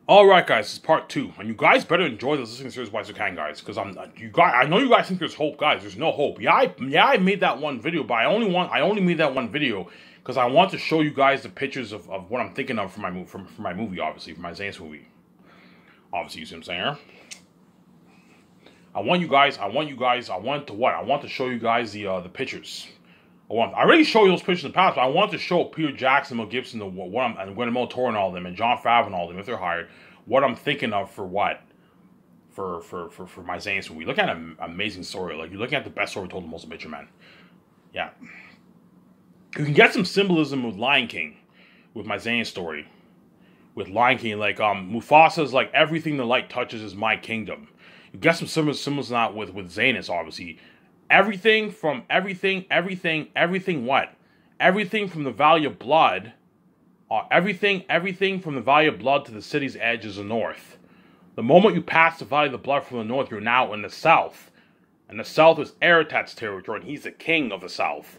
Alright guys, this is part 2, and you guys better enjoy this listening series while you can, guys, because I know you guys think there's hope, guys. There's no hope. I made that one video, but I only made that one video because I want to show you guys the pictures of what I'm thinking of for my movie, obviously, for my Zanis movie. Obviously, you see what I'm saying? I want to show you guys the pictures. I already showed you those pictures in the past, but I want to show Peter Jackson, Mel Gibson, and Gwyneth Paltrow and all of them, and Jon Favreau and all of them, if they're hired, what I'm thinking of for what? For my Zanis movie. Look at an amazing story. Like, you're looking at the best story told in the motion picture, man. Yeah. You can get some symbolism with Lion King, with my Zanis story. With Lion King, like, Mufasa's like, everything the light touches is my kingdom. You get some symbolism not with Zanis, obviously. Everything what? Everything from the Valley of Blood, everything from the Valley of Blood to the city's edge is the north. The moment you pass the Valley of the Blood from the north, you're now in the south. And the south is Aratat's territory, and he's the king of the south.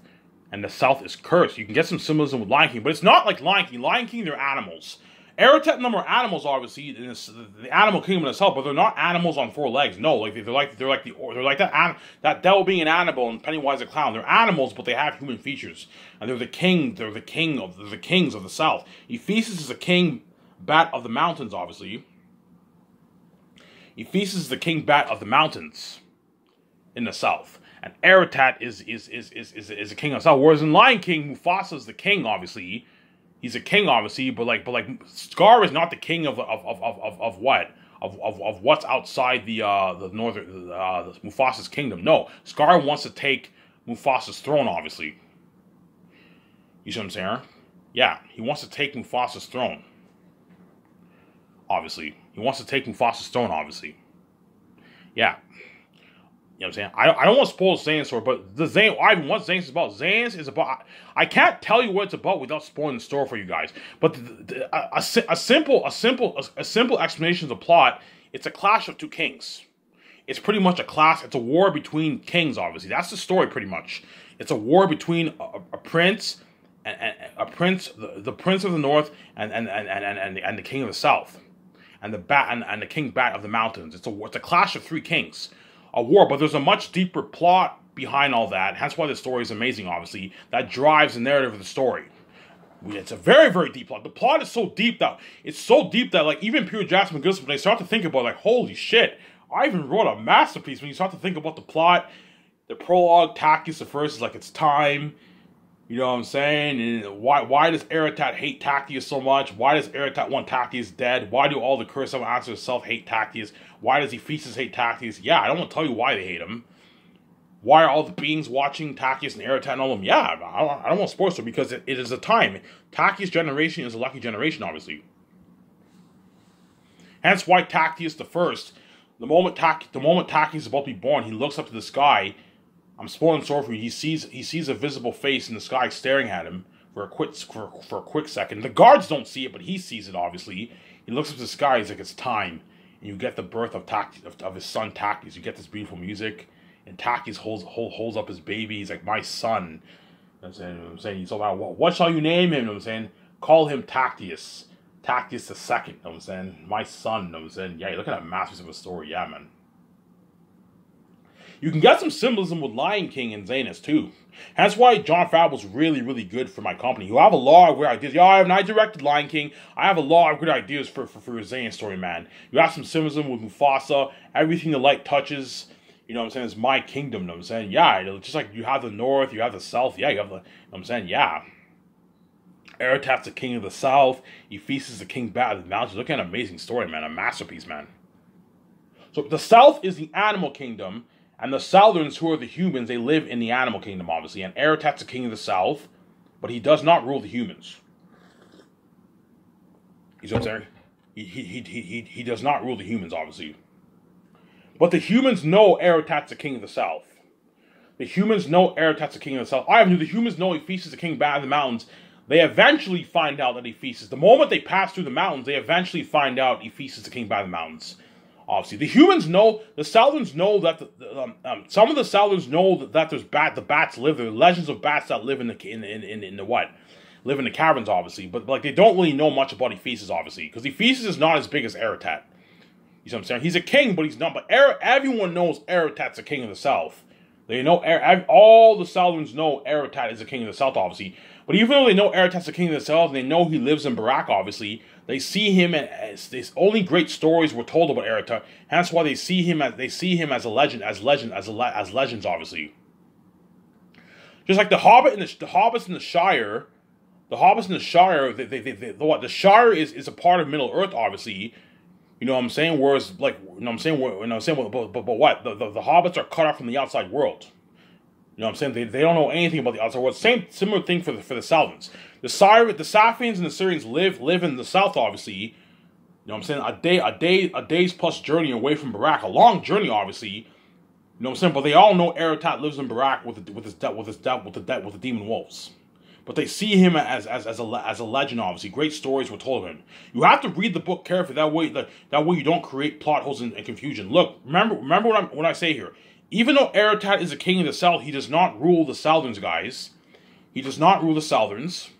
And the south is cursed. You can get some symbolism with Lion King, but it's not like Lion King. Lion King, they're animals. Aratat number of animals, obviously, in the animal kingdom itself, but they're not animals on 4 legs. No, like they're like that devil being an animal and Pennywise a clown. They're animals, but they have human features, and they're the kings of the south. Ephesus is the king bat of the mountains, obviously. Ephesus is the king bat of the mountains in the south, and Aratat is the king of the south. Whereas in Lion King, Mufasa is the king, obviously. He's a king, obviously, but like Scar is not the king of what? Of what's outside the northern Mufasa's kingdom. No, Scar wants to take Mufasa's throne, obviously. You see what I'm saying? Yeah, he wants to take Mufasa's throne. Obviously, he wants to take Mufasa's throne. Obviously, yeah. You know what I'm saying? I don't want to spoil Zanis story, but what Zanis is about. Zanis is about... I can't tell you what it's about without spoiling the story for you guys. But a simple explanation of the plot, it's a clash of 2 kings. It's pretty much a clash. It's a war between kings, obviously. That's the story, pretty much. It's a war between a prince and the prince of the north and the king of the south, and the king bat of the mountains. It's a clash of 3 kings. A war, but there's a much deeper plot behind all that. Hence why the story is amazing, obviously. That drives the narrative of the story. It's a very, very deep plot. The plot is so deep that like even Peter Jackson and Gibson, when they start to think about it, like, holy shit, I even wrote a masterpiece. When you start to think about the plot, the prologue, Takis the first is like, it's time. You know what I'm saying? And why does Aratat hate Taktius so much? Why does Aratat want Taktius dead? Why do all the Curse of Answer itself hate Taktius? Why does Ephesus hate Taktius? Yeah, I don't want to tell you why they hate him. Why are all the beings watching Taktius and Aratat and all of them? Yeah, I don't want to spoil it because it is a time. Taktius' generation is a lucky generation, obviously. Hence why Taktius the first, the moment Taktius is about to be born, he looks up to the sky. I'm spoiling the story for you. He sees a visible face in the sky staring at him for a quick second. The guards don't see it, but he sees it, obviously. He looks up to the sky, he's like, it's time. And you get the birth of his son Taktius. You get this beautiful music, and Taktius holds up his baby. He's like, my son. You know what I'm saying? He's all about, what shall you name him? You know what I'm saying? Call him Taktius. Taktius the second. You know what I'm saying? My son. You know what I'm saying? Yeah, you look at that masterpiece of a story. Yeah, man. You can get some symbolism with Lion King and Zanis, too. That's why Jon Favreau was really, really good for my company. You have a lot of good ideas. Yeah, I directed Lion King. I have a lot of good ideas for your Zanis story, man. You have some symbolism with Mufasa. Everything the light touches, you know what I'm saying, is my kingdom, you know what I'm saying? Yeah, just like you have the north, you have the south. Yeah, you have the, you know what I'm saying? Yeah. Aratat's the king of the south. Ephesus is the king bat of the mountains. Look at an amazing story, man. A masterpiece, man. So the south is the animal kingdom. And the Southerns, who are the humans, they live in the animal kingdom, obviously. And Aratat's the king of the south, but he does not rule the humans. You see what I'm saying? He does not rule the humans, obviously. But the humans know Aratat's the king of the south. The humans know Aratat's the king of the south. The humans know Ephesus is the king bat of the mountains. They eventually find out that Ephesus, the moment they pass through the mountains, they eventually find out Ephesus is the king bat of the mountains. Obviously, the humans know, the Southerns know that some of the Southerns know that there's the bats live there. Legends of bats that live in the what? live in the caverns, obviously. But like they don't really know much about Ephesus, obviously, because Ephesus is not as big as Eretat. You know what I'm saying? He's a king, but he's not. But everyone knows Eretat's a king of the south. They know all the Southerners know Eretat is the king of the south, obviously. But even though they know Eretat's the king of the south, and they know he lives in Barak, obviously, they see him as this. Only great stories were told about Eretat. Hence why they see him as a legend, as legends, obviously. Just like the hobbits in the Shire, the Shire is a part of Middle Earth, obviously. You know what I'm saying? Whereas, like, you know what I'm saying? But what? The hobbits are cut off from the outside world. You know what I'm saying? They don't know anything about the outside world. Similar thing for the Southlands. The Safians and the Syrians live in the south, obviously. You know what I'm saying? A day's plus journey away from Barak. A long journey, obviously. You know what I'm saying? But they all know Eretat lives in Barak with the demon wolves. But they see him as a legend, obviously. Great stories were told of him. You have to read the book carefully. That way you don't create plot holes and confusion. Look, remember what I say here. Even though Eretat is a king of the south, he does not rule the Southerns, guys. He does not rule the Southerns.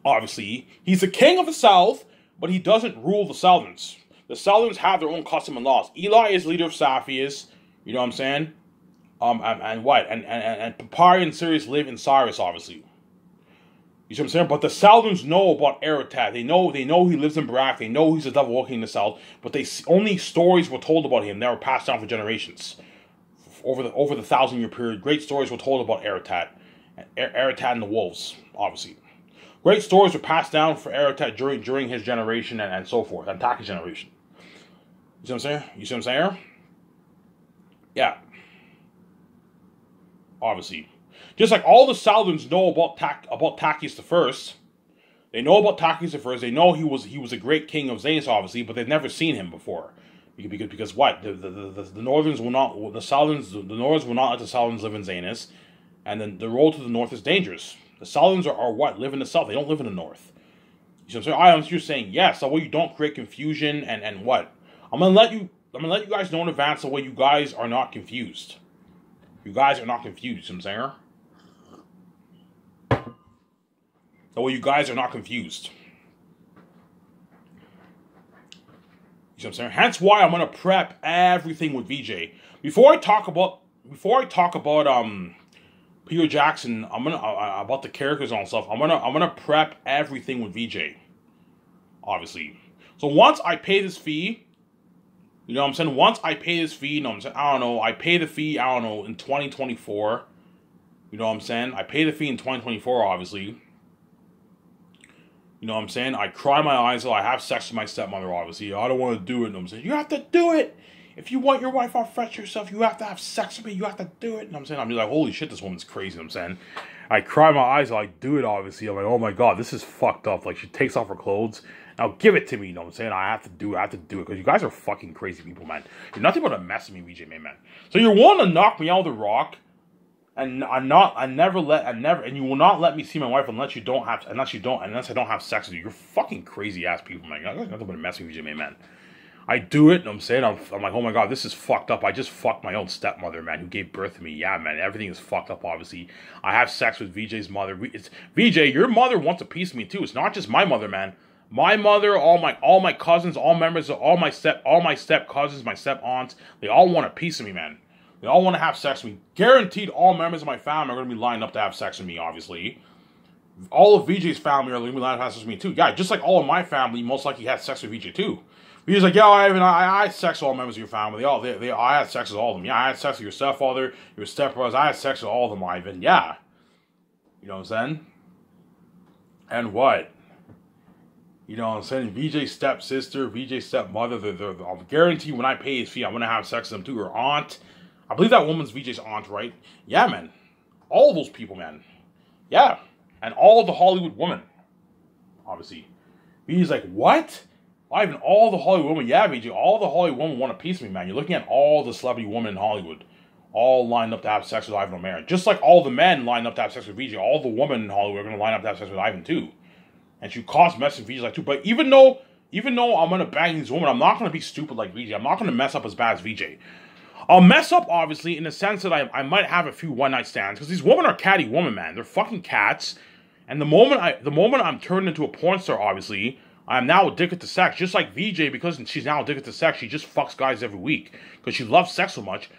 Obviously, he's a king of the south, but he doesn't rule the Southerns. The Southerns have their own custom and laws. Eli is leader of Safias. You know what I'm saying? And Papyri and Sirius live in Cyrus, obviously. You see what I'm saying? But the Southerns know about Eretat. They know he lives in Barak. They know he's a devil walking in the south. But only stories were told about him that were passed down for generations. Over the 1,000-year period, great stories were told about Eretat. Eretat and the wolves, obviously. Great stories were passed down for Eretat during his generation and so forth. And Taki's generation. You see what I'm saying? You see what I'm saying? Yeah. Obviously. Just like all the Southerns know about Takis the First. They know about Takis the First. They know he was a great king of Zanus, obviously, but they've never seen him before. Because what? The Northerns will not, the Northers will not let the Southerns live in Zanus, and then the road to the north is dangerous. The Southerns are what? Live in the south. They don't live in the north. You see what I'm saying? I'm just saying yes. That way you don't create confusion and what? I'm gonna let you guys know in advance the way you guys are not confused. You guys are not confused. You know what I'm saying? That way you guys are not confused. You see what I'm saying? Hence why I'm gonna prep everything with VJ. Before I talk about Peter Jackson, about the characters and stuff. I'm gonna prep everything with VJ. Obviously. So once I pay this fee, you know what I'm saying? Once I pay this fee, you know what I'm saying? I don't know. I pay the fee, I don't know, in 2024. You know what I'm saying? I pay the fee in 2024, obviously. You know what I'm saying? I cry my eyes out. I have sex with my stepmother, obviously. I don't want to do it. You know what I'm saying? You have to do it. If you want your wife off fresh yourself, you have to have sex with me. You have to do it. You know what I'm saying? I'm like, holy shit, this woman's crazy. You know what I'm saying? I cry my eyes out. I do it, obviously. I'm like, oh my God, this is fucked up. Like, she takes off her clothes. Now, give it to me. You know what I'm saying? I have to do it. Because you guys are fucking crazy people, man. You're nothing but a mess with me, VJ, man. So you're willing to knock me out of the rock. And you will not let me see my wife unless I don't have sex with you. You're fucking crazy ass people, man. You're nothing but a mess with VJ, man. I do it, and I'm saying, I'm like, oh my God, this is fucked up. I just fucked my own stepmother, man, who gave birth to me. Yeah, man, everything is fucked up, obviously. I have sex with VJ's mother. VJ, your mother wants a piece of me, too. It's not just my mother, man. My mother, all my cousins, all members of all my step cousins, my step aunts, they all want a piece of me, man. They all want to have sex with me. Guaranteed all members of my family are going to be lined up to have sex with me, obviously. All of VJ's family are going to be lined up to have sex with me, too. Yeah, just like all of my family most likely had sex with VJ, too. VJ's like, yeah, Ivan, I had sex with all members of your family. I had sex with all of them. Yeah, I had sex with your stepfather, your stepbrothers. I had sex with all of them, Ivan. Yeah. You know what I'm saying? And what? You know what I'm saying? VJ's stepsister, VJ's stepmother, I'll guarantee when I pay his fee, I'm going to have sex with them, too. Her aunt. I believe that woman's VJ's aunt, right? Yeah, man. All those people, man. Yeah. And all the Hollywood women. Obviously. VJ's like, what? Ivan, all the Hollywood women. Yeah, VJ. All the Hollywood women want a piece of me, man. You're looking at all the celebrity women in Hollywood. All lined up to have sex with Ivan O'Mara. Just like all the men lined up to have sex with VJ. All the women in Hollywood are going to line up to have sex with Ivan, too. And she caused mess with VJ like, too. But even though I'm going to bang these women, I'm not going to be stupid like VJ. I'm not going to mess up as bad as VJ. I'll mess up, obviously, in the sense that I might have a few one-night stands. Because these women are catty women, man. They're fucking cats. And the moment I'm turned into a porn star, obviously, I'm now addicted to sex. Just like VJ, because she's now addicted to sex, she just fucks guys every week because she loves sex so much.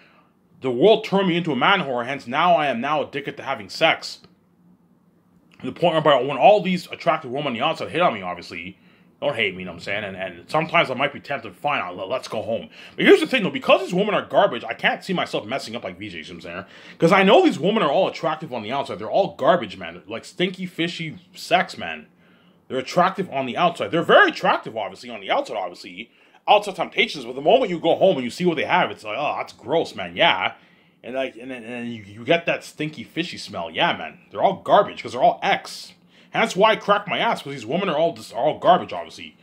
The world turned me into a man whore, hence now I am now addicted to having sex. To the point where when all these attractive women on the outside hit on me, obviously, don't hate me, you know what I'm saying? And sometimes I might be tempted, fine, let's go home. But here's the thing, though, because these women are garbage, I can't see myself messing up like VJ, you know what I'm saying? Because I know these women are all attractive on the outside. They're all garbage, man. They're like stinky, fishy sex, man. They're attractive on the outside. They're very attractive, obviously, on the outside, obviously. Outside temptations, but the moment you go home and you see what they have, it's like, oh, that's gross, man, yeah. And then you get that stinky, fishy smell. Yeah, man. They're all garbage because they're all X. And that's why I crack my ass, because these women are all garbage, obviously.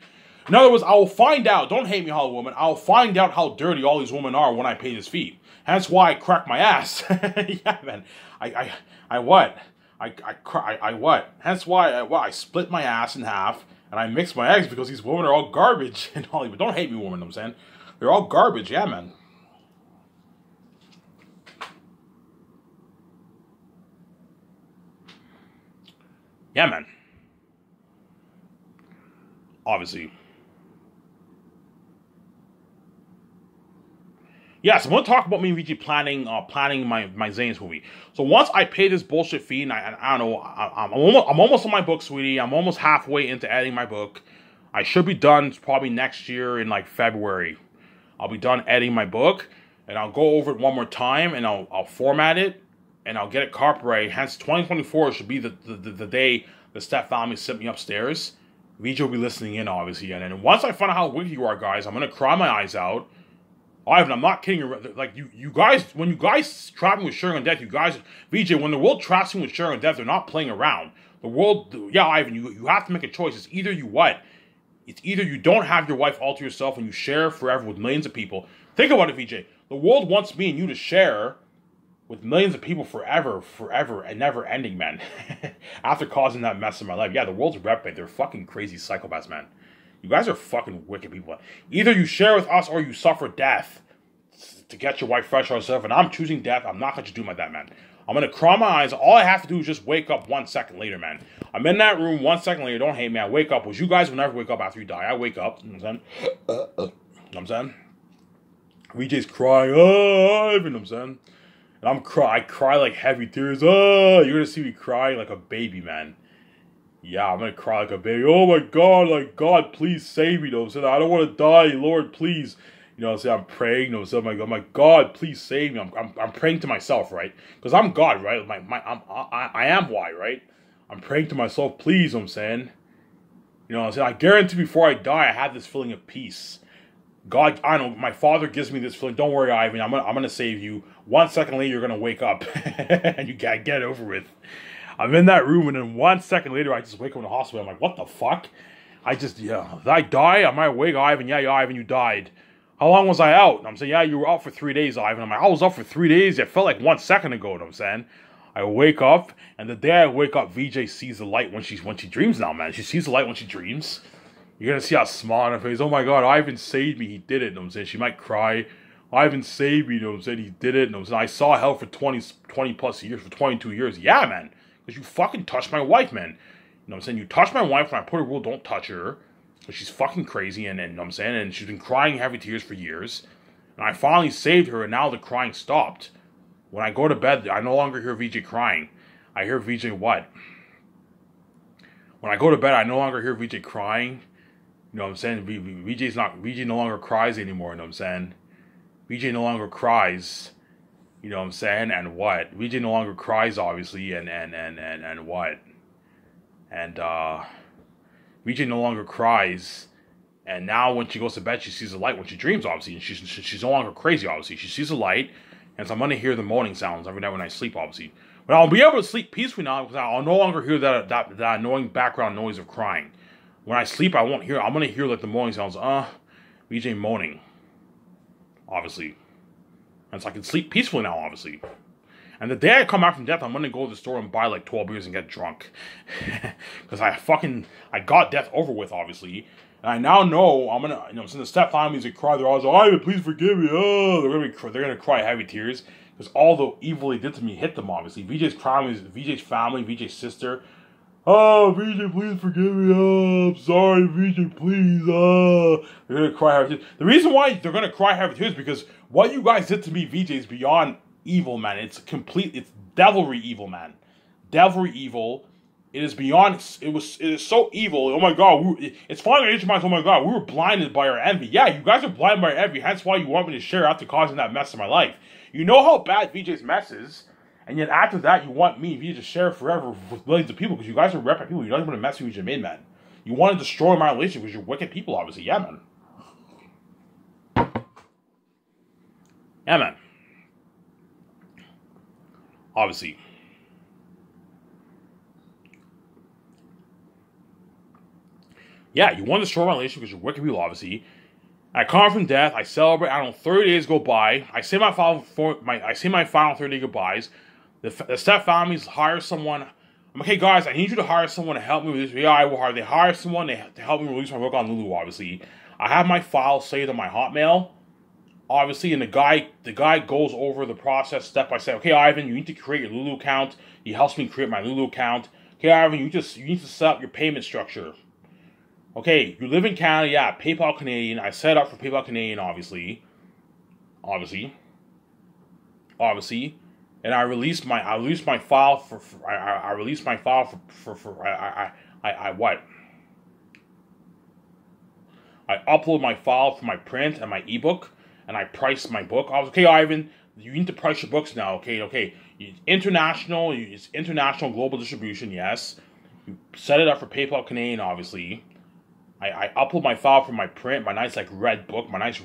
In other words, I will find out, don't hate me, Hollywood woman, I'll find out how dirty all these women are when I pay this fee. That's why I crack my ass. Yeah, man. I what? I what? That's why I split my ass in half and I mix my eggs because these women are all garbage in Hollywood. Don't hate me, woman, I'm saying. They're all garbage, yeah, man. Yeah, man. Obviously. Yeah, so I'm going to talk about me and VG planning my Zane's movie. So once I pay this bullshit fee, and I don't know, I'm almost on my book, sweetie. I'm almost halfway into editing my book. I should be done probably next year in like February. I'll be done editing my book, and I'll go over it one more time, and I'll format it, and I'll get it copyrighted. Hence, 2024 should be the day the step family sent me upstairs. VJ will be listening in, obviously, and then once I find out how wicked you are, guys, I'm going to cry my eyes out. Ivan, I'm not kidding you. Like, you guys, when you guys trap me with Sharing on Death, you guys, VJ, when the world traps me with Sharing on Death, they're not playing around. The world, yeah, Ivan, you have to make a choice. It's either you what? It's either you don't have your wife all to yourself and you share forever with millions of people. Think about it, VJ. The world wants me and you to share with millions of people forever, and never ending, man. After causing that mess in my life. Yeah, the world's reprobate. They're fucking crazy psychopaths, man. You guys are fucking wicked people. Either you share with us or you suffer death to get your wife fresh or yourself. And I'm choosing death. I'm not going to do my that, man. I'm going to cry my eyes. All I have to do is just wake up 1 second later, man. I'm in that room 1 second later. Don't hate me. I wake up. Which you guys will never wake up after you die. I wake up. You know what I'm saying? You know what I'm saying? VJ's crying. Oh, you know what I'm saying? And I cry like heavy tears. Oh, you're going to see me crying like a baby, man. Yeah, I'm going to cry like a baby. Oh my God, like, God, please save me, you know what I'm saying? I don't want to die, Lord, please. You know what I'm saying? I'm praying, you know what I'm saying? I'm like, God, please save me. I'm praying to myself, right? Because I'm God, right? I am why, right? I'm praying to myself, please, you know what I'm saying? You know what I'm saying? I guarantee before I die, I have this feeling of peace. God, I don't know, my Father gives me this feeling. Don't worry, Ivan, I'm gonna save you. 1 second later, you're going to wake up. And you gotta get it over with. I'm in that room, and then 1 second later, I just wake up in the hospital. I'm like, what the fuck? Did I die? Am I awake? Ivan, yeah, Ivan, you died. How long was I out? And I'm saying, yeah, you were out for 3 days, Ivan. I'm like, I was out for 3 days. It felt like 1 second ago, you know what I'm saying? I wake up, and the day I wake up, VJ sees the light when she dreams now, man. She sees the light when she dreams. You're going to see a smile on her face. Oh my God, Ivan saved me. He did it, you know what I'm saying? She might cry. Ivan saved me, you know what I'm saying? He did it, you know what I'm saying? I saw hell for 20 plus years, for 22 years. Yeah, man. Because you fucking touched my wife, man. You know what I'm saying? You touched my wife when I put a rule, don't touch her. But she's fucking crazy, and you know what I'm saying? And she's been crying heavy tears for years. And I finally saved her, and now the crying stopped. When I go to bed, I no longer hear VJ crying. I hear VJ what? When I go to bed, I no longer hear VJ crying. You know what I'm saying? VJ no longer cries anymore, you know what I'm saying? VJ no longer cries. You know what I'm saying? And what? VJ no longer cries, obviously, and what? And VJ no longer cries. And now when she goes to bed, she sees the light when she dreams, obviously. And she's no longer crazy, obviously. She sees the light. And so I'm going to hear the moaning sounds every night when I sleep, obviously. But I'll be able to sleep peacefully now because I'll no longer hear that annoying background noise of crying. When I sleep, I won't hear. I'm going to hear like the moaning sounds. VJ moaning. Obviously. And so I can sleep peacefully now, obviously. And the day I come back from death, I'm going to go to the store and buy like 12 beers and get drunk. Because I got death over with, obviously. And I now know I'm going to, you know, since the step families that cry, they're always like, Ivan, please forgive me. Oh, they're going to cry heavy tears. Because all the evil they did to me hit them, obviously. VJ's family, VJ's sister, Oh, VJ, please forgive me. Oh, I'm sorry, VJ, please. They're gonna cry heavy tears. The reason why they're gonna cry heavy tears is because what you guys did to me, VJ, is beyond evil, man. It's devilry evil, man. Devilry evil. It is beyond. It is so evil. Oh my God. It's finally HMI's. Oh my God. We were blinded by our envy. Yeah, you guys are blinded by our envy. Hence why you want me to share after causing that mess in my life. You know how bad VJ's mess is. And yet after that, you want me and VJ to share forever with millions of people because you guys are rep people. You don't even want to mess with VJ made, man. You want to destroy my relationship because you're wicked people, obviously. Yeah, man. Yeah, man. Obviously. Yeah, you want to destroy my relationship because you're wicked people, obviously. I come from death. I celebrate. I don't know. 30 days go by. I say my final 30 goodbyes. The step families hire someone. I'm like, hey guys, I need you to hire someone to help me with this. Yeah, I will hire. They hire someone to help me release my book on Lulu. Obviously, I have my file saved on my Hotmail. Obviously, and the guy goes over the process step by step. Okay, Ivan, you need to create your Lulu account. He helps me create my Lulu account. Okay, Ivan, you need to set up your payment structure. Okay, you live in Canada, yeah, PayPal Canadian. I set up for PayPal Canadian, obviously. And I released my file for I upload my file for my print and my ebook, and I price my book. I was okay, Ivan. You need to price your books now. Okay. It's international global distribution. Yes, you set it up for PayPal Canadian, obviously. I upload my file for my print, my nice red book, my nice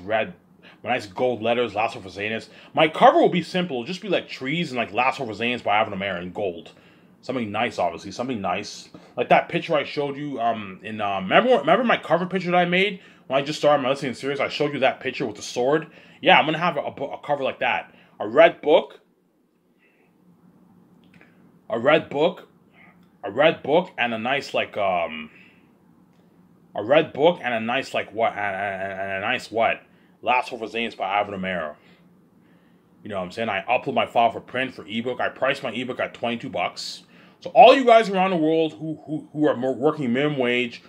gold letters, Lasso for Zanus. My cover will be simple. It'll just be like trees and Lasso for Zanus by Ivan Amara in gold. Something nice, obviously. Something nice. Like that picture I showed you remember my cover picture that I made when I just started my listening series? I showed you that picture with the sword. Yeah, I'm going to have a cover like that. A red book and a nice Last for Zanes by Ivan Amara. You know what I'm saying? I upload my file for print, for ebook. I price my ebook at $22. So all you guys around the world who are working minimum wage,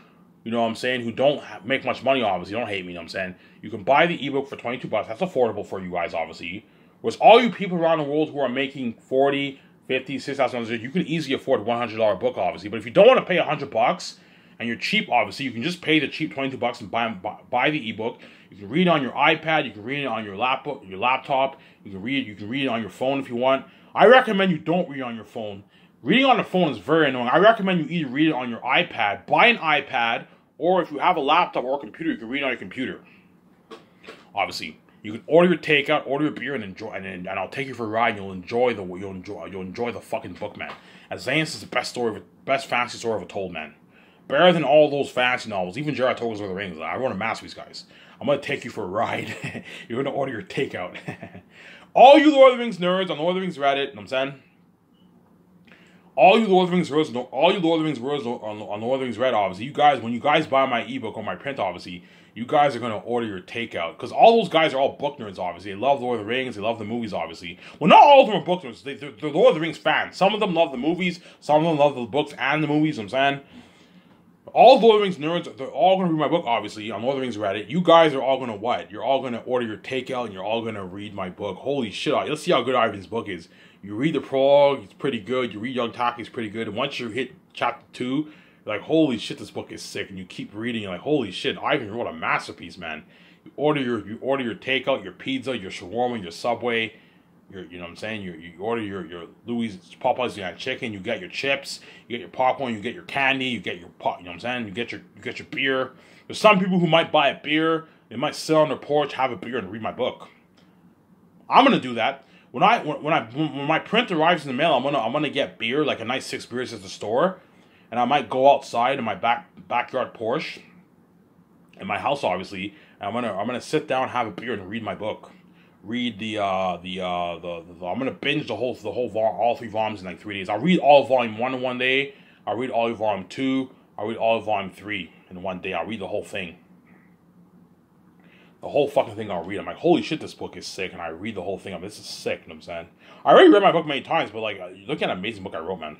you know what I'm saying, who don't make much money, obviously, don't hate me, you know what I'm saying, you can buy the ebook for $22. That's affordable for you guys, obviously. Whereas all you people around the world who are making $40,000, $50,000, $6,000, you can easily afford a $100 book, obviously. But if you don't want to pay $100 and you're cheap, obviously, you can just pay the cheap $22 and buy the ebook. You can read it on your iPad. You can read it on your laptop. You can read it on your phone if you want. I recommend you don't read it on your phone. Reading on the phone is very annoying. I recommend you either read it on your iPad, buy an iPad, or if you have a laptop or a computer, you can read it on your computer. Obviously, you can order your takeout, order your beer, and enjoy. And I'll take you for a ride. And you'll enjoy the fucking book, man. As Xanus is the best fantasy story ever told, man. Better than all those fantasy novels. Even Jared Tolkien's Lord of the Rings. I wrote a masterpiece, guys. I'm going to take you for a ride. You're going to order your takeout. All you Lord of the Rings nerds on Lord of the Rings Reddit, you know what I'm saying? All you Lord of the Rings nerds on Lord of the Rings Reddit, obviously, you guys, when you guys buy my ebook or my print, obviously, you guys are going to order your takeout. Because all those guys are all book nerds, obviously. They love Lord of the Rings. They love the movies, obviously. Well, not all of them are book nerds. They're Lord of the Rings fans. Some of them love the movies. Some of them love the books and the movies, you know what I'm saying? All Lord of the Rings nerds, they're all going to read my book, obviously, on Lord of the Rings Reddit. You guys are all going to what? You're all going to order your takeout, and you're all going to read my book. Holy shit, let's see how good Ivan's book is. You read the prologue, it's pretty good. You read Young Taki, it's pretty good. And once you hit chapter 2, you're like, holy shit, this book is sick. And you keep reading, you're like, holy shit, Ivan wrote a masterpiece, man. You order your takeout, your pizza, your shawarma, your Subway, you know what I'm saying? You order your Louis Popeyes, you got chicken, you get your chips, you get your popcorn, you get your candy, you get your pot, you know what I'm saying? You get your beer. There's some people who might buy a beer, they might sit on their porch, have a beer, and read my book. I'm gonna do that. When my print arrives in the mail, I'm gonna get beer, like a nice 6 beers at the store, and I might go outside in my backyard porch, in my house, obviously, and I'm gonna sit down, have a beer, and read my book. Read I'm gonna binge all 3 volumes in like 3 days. I'll read all of volume 1 in 1 day. I'll read all of volume 2. I'll read all of volume 3 in 1 day. I'll read the whole thing. The whole fucking thing I'll read. I'm like, holy shit, this book is sick, and I read the whole thing. This is sick, you know what I'm saying? I already read my book many times, but like, look at an amazing book I wrote, man.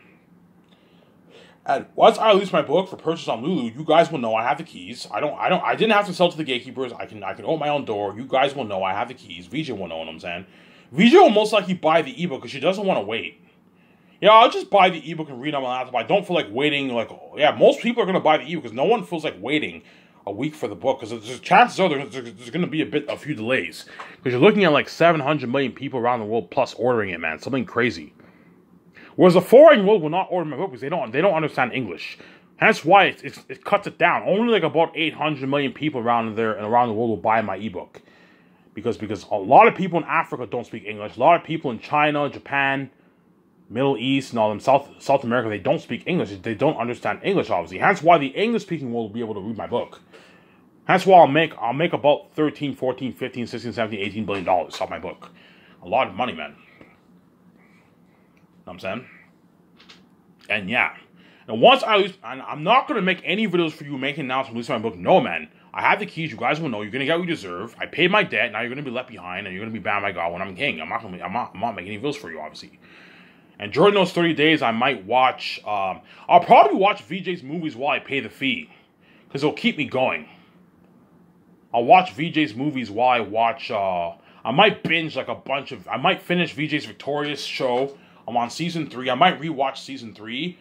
And once I release my book for purchase on Lulu, you guys will know I have the keys. I didn't have to sell to the gatekeepers. I can open my own door. You guys will know I have the keys. VJ will know what I'm saying. VJ will most likely buy the ebook because she doesn't want to wait. Yeah, I'll just buy the ebook and read on my laptop. I don't feel like waiting. Most people are going to buy the ebook because no one feels like waiting a week for the book because chances are there's going to be a few delays because you're looking at like 700 million people around the world plus ordering it, man. Something crazy. Whereas the foreign world will not order my book because they don't understand English. Hence why it cuts it down. Only like about 800 million people around there and around the world will buy my ebook because a lot of people in Africa don't speak English. A lot of people in China, Japan, Middle East, and all them South America, they don't speak English. They don't understand English, obviously. Hence why the English-speaking world will be able to read my book. Hence why I'll make about 13, 14, 15, 16, 17, $18 billion off my book. A lot of money, man. Know what I'm saying? And yeah. And once I'm not going to make any videos for you making announcements releasing my book. No, man. I have the keys. You guys will know. You're going to get what you deserve. I paid my debt. Now you're going to be left behind. And you're going to be banned by God when I'm king. I'm not making any videos for you, obviously. And during those 30 days, I might watch... I'll probably watch VJ's movies while I pay the fee. Because it'll keep me going. I'll watch VJ's movies while I watch... I might binge like a bunch of... I might finish VJ's Victorious show. I'm on season 3. I might rewatch season 3.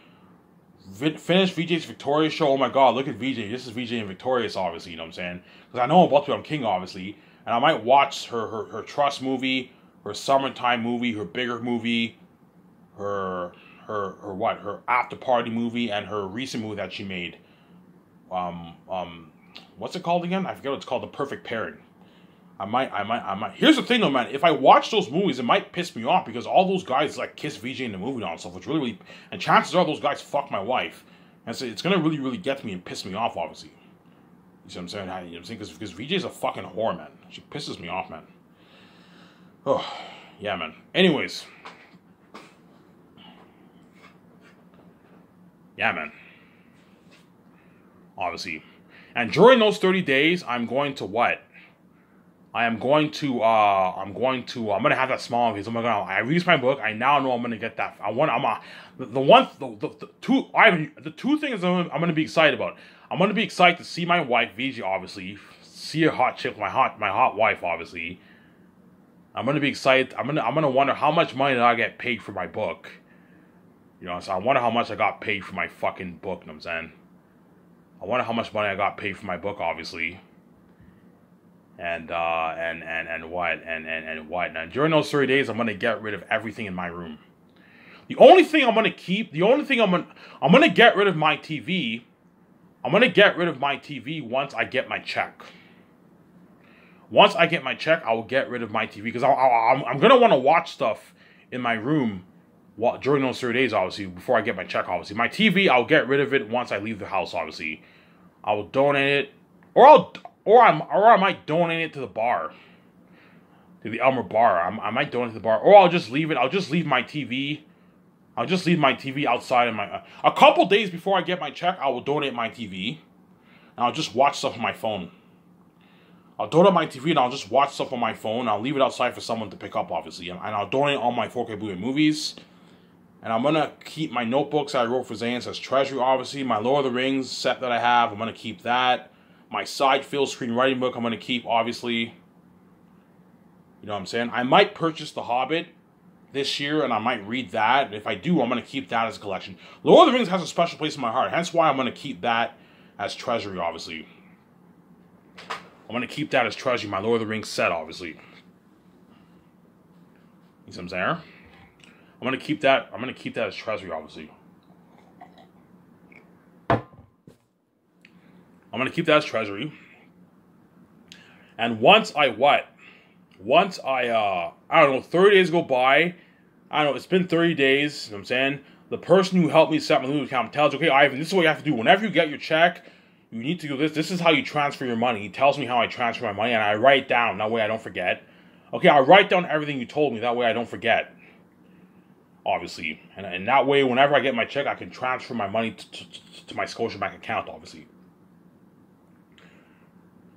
Finish VJ's Victorious show. Oh my god, look at VJ. This is VJ and Victorious, obviously. You know what I'm saying? Because I know I'm about to become king, obviously. And I might watch her Trust movie, her Summertime movie, her Bigger movie, her After Party movie, and her recent movie that she made. What's it called again? I forget what it's called. The Perfect Pairing. I might. Here's the thing, though, man. If I watch those movies, it might piss me off because all those guys like kiss VJ in the movie and stuff, which really, and chances are those guys fuck my wife, and so it's gonna really get to me and piss me off, obviously. You see what I'm saying? You know what I'm saying? Because VJ's a fucking whore, man. She pisses me off, man. Oh, yeah, man. Anyways, yeah, man. Obviously, and during those 30 days, I'm going to what? I'm going to have that small face. Oh my god! I released my book. I now know I'm gonna get that. The two things I'm gonna be excited about. I'm gonna be excited to see my wife, VJ, obviously. See a hot chick, my hot wife, obviously. I'm gonna be excited. I'm gonna wonder how much money did I get paid for my book. You know, so I wonder how much I got paid for my fucking book. You know what I'm saying? I wonder how much money I got paid for my book, obviously. And what? Now during those 30 days, I'm gonna get rid of everything in my room. The only thing I'm gonna keep, I'm gonna get rid of my TV. I'm gonna get rid of my TV once I get my check. Once I get my check, I will get rid of my TV because I'm gonna want to watch stuff in my room during those 30 days, obviously, before I get my check, obviously. My TV, I'll get rid of it once I leave the house, obviously. I will donate it, or I might donate it to the bar, to the Elmer bar. I might donate to the bar, or I'll just leave it. I'll just leave my TV. I'll just leave my TV outside of my. A couple days before I get my check, I will donate my TV, and I'll just watch stuff on my phone. I'll donate my TV and I'll just watch stuff on my phone. I'll leave it outside for someone to pick up, obviously, and I'll donate all my 4K Blu-ray movies. And I'm gonna keep my notebooks that I wrote for Zans as treasury, obviously. My Lord of the Rings set that I have, I'm gonna keep that. My side field screenwriting book, I'm going to keep, obviously. You know what I'm saying? I might purchase The Hobbit this year, and I might read that. And if I do, I'm going to keep that as a collection. Lord of the Rings has a special place in my heart. Hence why I'm going to keep that as treasury, obviously. I'm going to keep that as treasury, my Lord of the Rings set, obviously. You see what I'm saying? I'm going to keep that as treasury, obviously. I'm going to keep that as treasury. And once I I don't know, 30 days go by. I don't know, it's been 30 days, you know what I'm saying? The person who helped me set up my Lulu account tells, okay, Ivan, this is what you have to do. Whenever you get your check, you need to do this. This is how you transfer your money. He tells me how I transfer my money, and I write down. That way I don't forget. Okay, I write down everything you told me. That way I don't forget. Obviously. And that way, whenever I get my check, I can transfer my money to my Scotiabank account, obviously.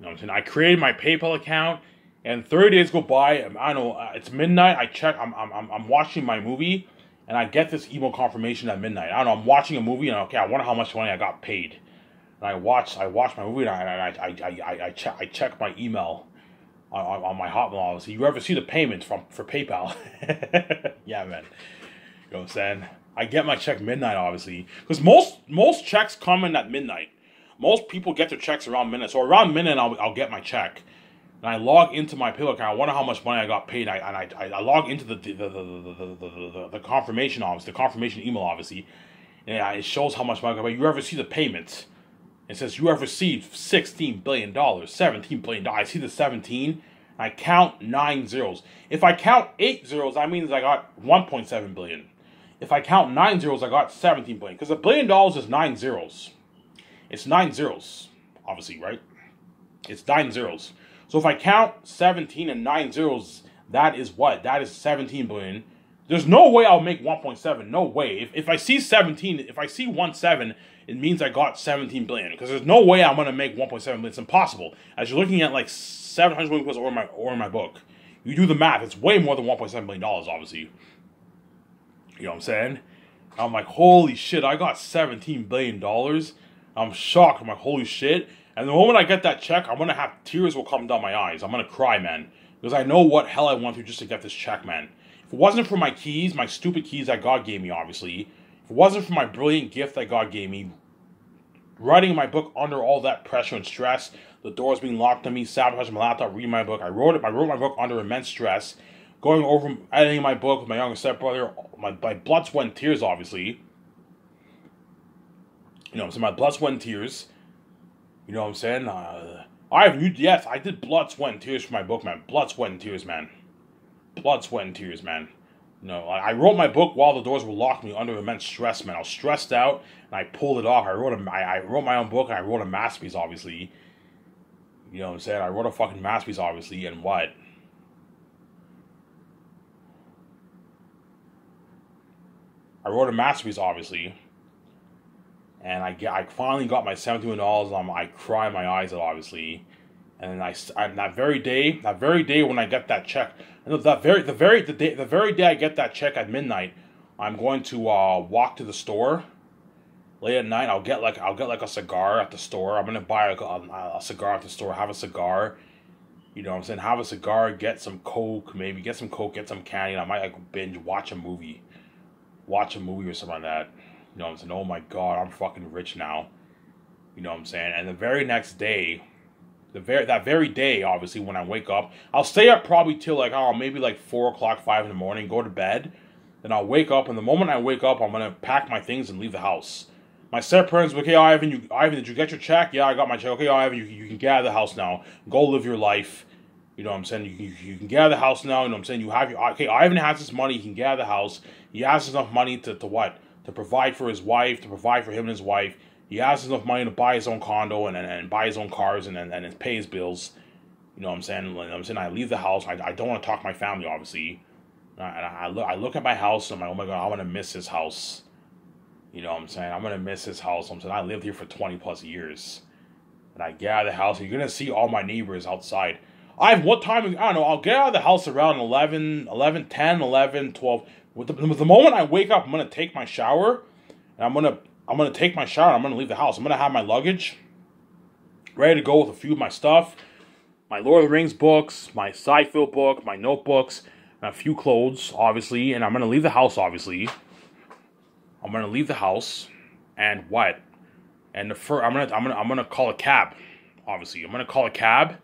You know what I'm saying? I created my PayPal account, and 30 days go by. I don't know. It's midnight. I check. I'm watching my movie, and I get this email confirmation at midnight. I don't know. I'm watching a movie, and okay, I wonder how much money I got paid. And I watch my movie, and I check my email on my Hotmail. Obviously, you ever see the payment for PayPal? Yeah, man. You know what I'm saying? I get my check midnight, obviously, because most checks come in at midnight. Most people get their checks around midnight, so around midnight I'll get my check, and I log into my PayPal account. I wonder how much money I got paid. I log into the confirmation, obviously, the confirmation email, obviously, and it shows how much money I got paid. You ever see the payments? It says you have received $16 billion, $17 billion. I see the 17. I count 9 zeros. If I count 8 zeros, that means I got 1.7 billion. If I count 9 zeros, I got 17 billion. Because $1 billion is 9 zeros. It's 9 zeros, obviously, right? It's 9 zeros. So if I count 17 and 9 zeros, that is what? That is 17 billion. There's no way I'll make 1.7. No way. If I see 17, if I see 1.7, it means I got 17 billion. Because there's no way I'm going to make 1.7 billion. It's impossible. As you're looking at like 700 million plus or in my book. You do the math. It's way more than 1.7 billion dollars, obviously. You know what I'm saying? I'm like, holy shit, I got $17 billion. I'm shocked. I'm like, holy shit. And the moment I get that check, I'm going to have tears will come down my eyes. I'm going to cry, man. Because I know what hell I went through just to get this check, man. If it wasn't for my keys, my stupid keys that God gave me, obviously. If it wasn't for my brilliant gift that God gave me, writing my book under all that pressure and stress, the doors being locked on me, sabotaging my laptop, reading my book. I wrote my book under immense stress. Going over, editing my book with my younger stepbrother, my blood, sweat, and tears, obviously. You know, so my blood, sweat, and tears. You know what I'm saying? Yes, I did blood, sweat, and tears for my book, man. Blood, sweat, and tears, man. Blood, sweat, and tears, man. You know, I wrote my book while the doors were locked me under immense stress, man. I was stressed out, and I pulled it off. I wrote my own book, and I wrote a masterpiece, obviously. You know what I'm saying? I wrote a fucking masterpiece, obviously, and what? I wrote a masterpiece, obviously, and I finally got my $17 million. I cry my eyes out, obviously, and that very day when I get that check, the very day I get that check at midnight, I'm going to walk to the store. Late at night, I'll get like a cigar at the store. I'm gonna buy a cigar at the store, have a cigar. You know what I'm saying? Have a cigar, get some Coke, maybe get some candy, and I might like binge watch a movie or something like that. You know what I'm saying? Oh my god, I'm fucking rich now. You know what I'm saying? And the very next day, that very day, obviously, when I wake up, I'll stay up probably till like, maybe like 4 o'clock, 5 in the morning, go to bed. Then I'll wake up, and the moment I wake up, I'm going to pack my things and leave the house. My step-parents will be, okay, Ivan, did you get your check? Yeah, I got my check. Okay, Ivan, you can get out of the house now. Go live your life. You know what I'm saying? You can get out of the house now. You know what I'm saying? Okay, Ivan has this money. He can get out of the house. He has enough money to what? To provide for his wife, to provide for him and his wife. He has enough money to buy his own condo and buy his own cars and pay his bills. You know what I'm saying? I leave the house. I don't want to talk to my family, obviously. And I look at my house and I'm like, oh my god, I'm going to miss his house. You know what I'm saying? I'm going to miss his house. I'm saying I lived here for 20 plus years. And I get out of the house. You're going to see all my neighbors outside. What time? I don't know. I'll get out of the house around 11, 10, 11, 12. With the moment I wake up, I'm going to take my shower. And I'm going to take my shower and I'm going to leave the house. I'm going to have my luggage ready to go with a few of my stuff. My Lord of the Rings books, my Seinfeld book, my notebooks, and a few clothes, obviously. And I'm going to leave the house, obviously. I'm going to leave the house. And what? And I'm going to call a cab, obviously. I'm going to call a cab.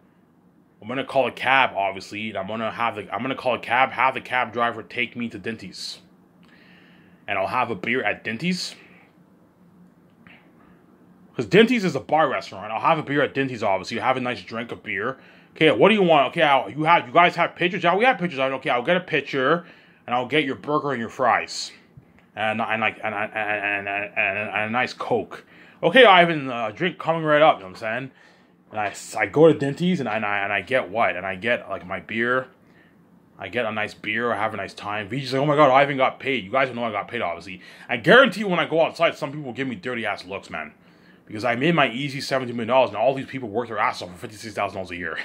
Obviously, and I'm gonna call a cab, have the cab driver take me to Dinty's. And I'll have a beer at Dinty's. Because Dinty's is a bar restaurant. I'll have a beer at Dinty's, obviously. Have a nice drink of beer. Okay, what do you want? Okay, you guys have pitchers? Yeah, we have pitchers. Okay, I'll get a pitcher, and I'll get your burger and your fries. And a nice Coke. Okay, Ivan, drink coming right up, you know what I'm saying? And I go to Dinty's and I get what? And I get like my beer. I get a nice beer. I have a nice time. VJ's like, oh my god, Ivan got paid. You guys know I got paid, obviously. I guarantee when I go outside, some people will give me dirty ass looks, man. Because I made my easy $17 million and all these people work their ass off for $56,000 a year.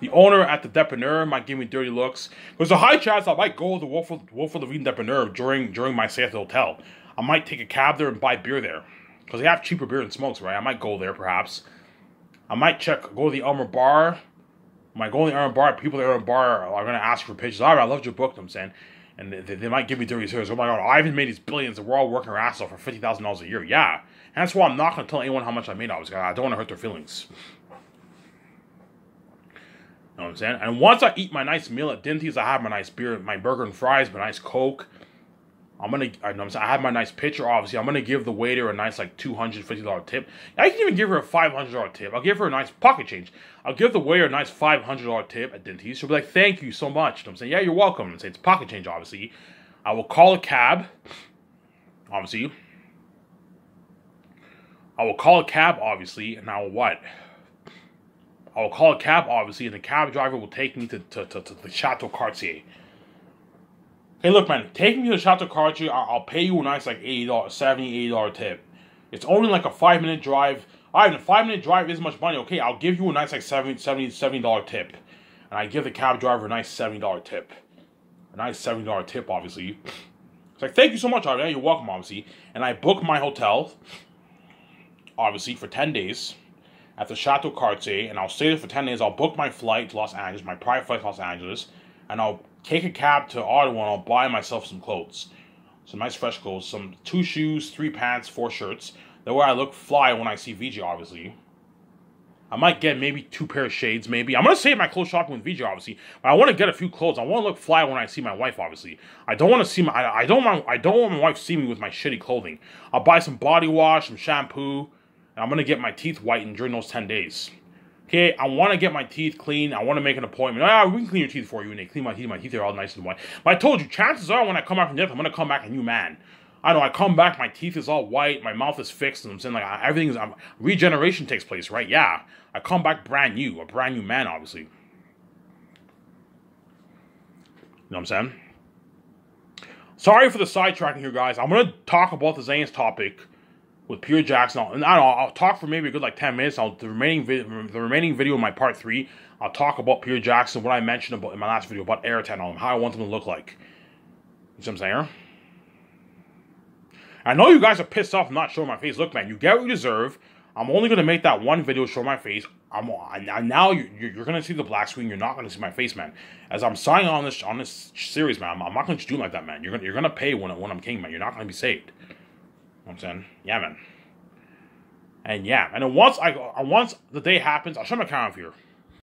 The owner at the dépanneur might give me dirty looks. There's a high chance I might go to the Wolf of the Reed dépanneur during my stay at the hotel. I might take a cab there and buy beer there. Because they have cheaper beer and smokes, right? I might go there, perhaps. I might go to the Elmer Bar. I might go to the Elmer Bar. People at the Elmer Bar are going to ask for pictures. All right, I loved your book, I'm saying. And they might give me dirty serious. Oh my God, Ivan made these billions, and we're all working our ass off for $50,000 a year. Yeah. And that's why I'm not going to tell anyone how much I made, obviously. I don't want to hurt their feelings. You know what I'm saying? And once I eat my nice meal at Dinty's, I have my nice beer, my burger and fries, my nice Coke. I have my nice pitcher, obviously. I'm going to give the waiter a nice, like, $250 tip. I can even give her a $500 tip. I'll give her a nice pocket change. I'll give the waiter a nice $500 tip at Dinty's. She'll be like, thank you so much. You know what I'm saying? Yeah, you're welcome. And say it's pocket change, obviously. I will call a cab. Obviously. I will call a cab, obviously. And I will what? I will call a cab, obviously. And the cab driver will take me to the Chateau Cartier. Hey, look, man, take me to the Chateau Cartier. I'll pay you a nice, like, $70, $80 tip. It's only like a 5-minute drive. All right, a 5-minute drive isn't much money. Okay, I'll give you a nice, like, $70 tip. And I give the cab driver a nice $70 tip. A nice $70 tip, obviously. It's like, thank you so much, Arden. You're welcome, obviously. And I book my hotel, obviously, for 10 days at the Chateau Cartier. And I'll stay there for 10 days. I'll book my flight to Los Angeles, my private flight to Los Angeles. And I'll take a cab to Ottawa and I'll buy myself some clothes. Some nice fresh clothes. 2 shoes, 3 pants, 4 shirts. That way I look fly when I see VJ, obviously. I might get maybe 2 pair of shades, maybe. I'm going to save my clothes shopping with VJ, obviously. But I want to get a few clothes. I want to look fly when I see my wife, obviously. I don't want to see I don't want my wife to see me with my shitty clothing. I'll buy some body wash, some shampoo. And I'm going to get my teeth whitened during those 10 days. Okay, I want to get my teeth clean. I want to make an appointment. We can clean your teeth for you. And they clean my teeth. My teeth are all nice and white. But I told you, chances are when I come back from death, I'm going to come back a new man. I know, I come back, my teeth is all white, my mouth is fixed, and I'm saying, like, everything is, regeneration takes place, right? Yeah. I come back brand new, a brand new man, obviously. You know what I'm saying? Sorry for the sidetracking here, guys. I'm going to talk about the Zane's topic with Peter Jackson. And I don't know, I'll talk for maybe a good, like, 10 minutes. The remaining video in my part 3, I'll talk about Peter Jackson, what I mentioned about in my last video about Airtan on him, how I want him to look like. You see what I'm saying? I know you guys are pissed off not showing my face. Look, man, you get what you deserve. I'm only going to make that one video show my face. Now you're going to see the black screen. You're not going to see my face, man. As I'm signing on this series, man, I'm not going to do like that, man. You're going to pay when I'm king, man. You're not going to be saved. You know what I'm saying? Yeah, man. And yeah, and then once the day happens, I'll show my camera up here.